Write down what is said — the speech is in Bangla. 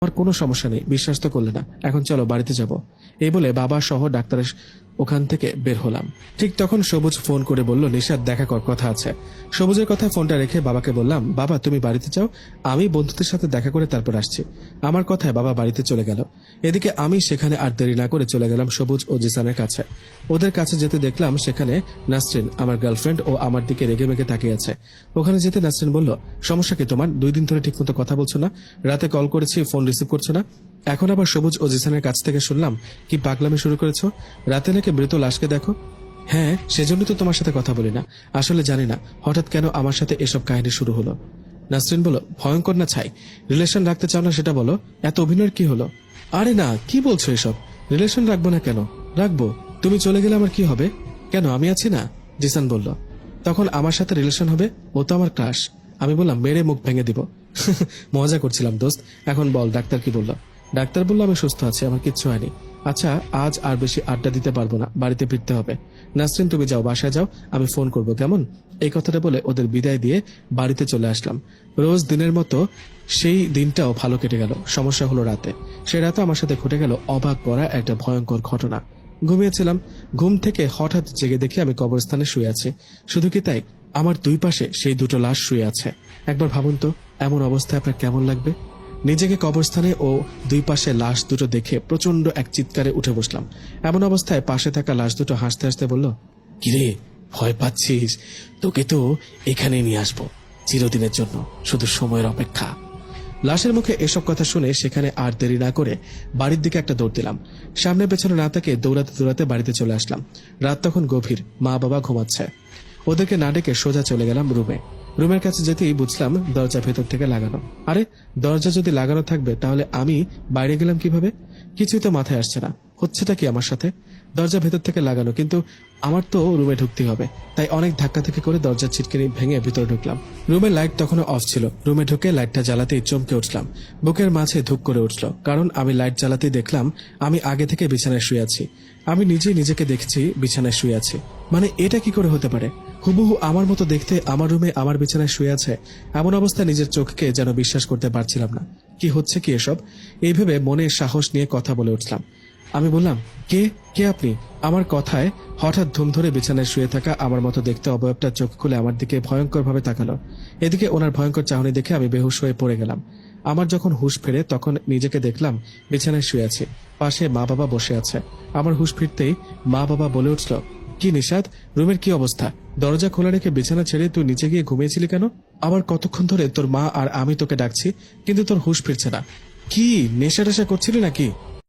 আমার কোনো সমস্যা নেই, বিশ্বাস তো করলে না, এখন চলো বাড়িতে যাব। এই বলে বাবা সহ ডাক্তারের ওখান থেকে বের হলাম। ঠিক তখন সবুজ ফোন করে বলল, নিশাদ দেখা কর, কথা আছে। সবুজের কথায় ফোনটা রেখে বাবাকে বললাম, বাবা তুমি বাড়িতে যাও, আমি বন্ধুদের সাথে দেখা করে তারপর আসছি। আমার কথায় বাবা বাড়িতে চলে গেল। এদিকে আমি সেখানে আর দেরি না করে চলে গেলাম সবুজ ও জিসানের কাছে। ওদের কাছে যেতে দেখলাম সেখানে নাসরিন, আমার গার্লফ্রেন্ড, ও আমার দিকে রেগে মেগে তাকিয়ে আছে। ওখানে যেতে নাসরিন বলল, সমস্যা কি তোমার? 2 দিন ধরে ঠিকমতো কথা বলছো না, রাতে কল করেছি ফোন রিসিভ করছো না। এখন আবার সবুজ ও জিসানের কাছ থেকে শুনলাম কি পাগলামি শুরু করেছো, রাতে নাকি মৃত লাশকে দেখো। হ্যাঁ, সেজন্য তো তোমার সাথে কথা বলি না, আসলে জানি না হঠাৎ কেন আমার সাথে এসব কাহিনী শুরু হলো। নাসরিন বলো, ভয়ঙ্কর না ছাই, রিলেশন রাখতে চাও না সেটা বলো, এত অভিনয়ের কি হলো? আরে না, কি বলছো এসব? রিলেশন রাখবো না কেন? রাখবো। তুমি চলে গেলে আমার কি হবে? কেন, আমি আছি না? জিসান বলল। তখন আমার সাথে রিলেশন হবে? ও তো আমার ক্রাশ। আমি বললাম, মেরে মুখ ভেঙে দিব। মজা করছিলাম দোস্ত। এখন বল, ডাক্তার কি বলল? ডাক্তার বলল আমি সুস্থ আছি, আমার কিচ্ছু হয়নি। আচ্ছা, আজ আর বেশি আড্ডা দিতে পারবো না, বাড়িতে ফিরতে হবে। নাসরিন তুমি যাও, বাসায় যাও, আমি ফোন করবো, কেমন? এই কথাটা বলে ওদের বিদায় দিয়ে বাড়িতে চলে আসলাম। রোজ দিনের মতো সেই দিনটাও ভালো কেটে গেল। সমস্যা হলো রাতে। সে রাতে আমার সাথে ঘটে গেল অবাক করা একটা ভয়ঙ্কর ঘটনা। ঘুমিয়েছিলাম, ঘুম থেকে হঠাৎ জেগে দেখি আমি কবরস্থানে শুয়ে আছি। শুধু কি তাই, আমার 2 পাশে সেই 2টো লাশ শুয়ে আছে। একবার ভাবুন তো, এমন অবস্থায় আপনার কেমন লাগবে? নিজেকে কবরস্থানে ও 2 পাশে লাশ দুটো দেখে প্রচন্ড এক চিৎকারে উঠে বসলাম। এমন অবস্থায় পাশে থাকা লাশ দুটো হাসতে হাসতে বলল, কিরে ভয় পাচ্ছিস? তোকে তো এখানে নিয়ে আসবো চিরদিনের জন্য, শুধু সময়ের অপেক্ষা। লাশের মুখে এসব কথা শুনে সেখানে আর দেরি না করে বাড়ির দিকে একটা দৌড় দিলাম। সামনে পেছনে না তাকে দৌড়াতে দৌড়াতে বাড়িতে চলে আসলাম। রাত তখন গভীর, মা বাবা ঘুমাচ্ছে। ওদেরকে না ডেকে সোজা চলে গেলাম রুমে। রুমের কাছে যেতেই বুঝলাম দরজা ভেতর থেকে লাগানো। আরে, দরজা যদি লাগানো থাকবে তাহলে আমি বাইরে গেলাম কিভাবে? কিছুই তো মাথায় আসছে না, হচ্ছেটা কি আমার সাথে? দরজা ভেতর থেকে লাগানো, কিন্তু আমার তো রুমে ঢুকতে হবে। তাই অনেক ধাক্কাধাক্কি করে দরজার ছিটকিনি ভেঙে ভিতরে ঢুকলাম। রুমের লাইট তখনও অফ ছিল। রুমে ঢুকে লাইটটা জ্বালাতেই চমকে উঠলাম। বুকের মাঝে ধুক করে উঠল, কারণ আমি লাইট জ্বালাতেই দেখলাম আমি আগে থেকে বিছানায় শুয়ে আছি। আমি নিজেই নিজেকে দেখছি বিছানায় শুয়ে আছি। মানে এটা কি করে হতে পারে? হুবহু আমার মতো দেখতে আমার রুমে আমার বিছানায় শুয়ে আছে। এমন অবস্থায় নিজের চোখকে যেন বিশ্বাস করতে পারছিলাম না। কি হচ্ছে কি এসব? এই ভেবে মনে সাহস নিয়ে কথা বলে উঠলাম। আমি বললাম, কে কে আপনি? আমার কথায় হঠাৎ ধুম ধরে বিছানায় শুয়ে থাকা আমার মতো দেখতে অবয়বটা চোখ খুলে আমার দিকে ভয়ঙ্কর ভাবে তাকালো। এদিকে ওনার ভয়ঙ্কর চাহনি দেখে আমি বেহুশ হয়ে পড়ে গেলাম। আমার যখন হুঁশ ফেরে তখন নিজেকে দেখলাম বিছানায় শুয়ে আছি, পাশে মা বাবা বসে আছে। আমার হুঁশ ফিরতেই মা বাবা বলে উঠল, কি নিশাদ, রুমের কি অবস্থা? দরজা খোলা রেখে বিছানা ছেড়ে তুই নিচে গিয়ে ঘুমিয়েছিলি কেন? আবার কতক্ষণ ধরে তোর মা আর আমি তোকে ডাকছি, কিন্তু তোর হুঁশ ফিরছে না। কি নেশা টেশা করছিলি নাকি?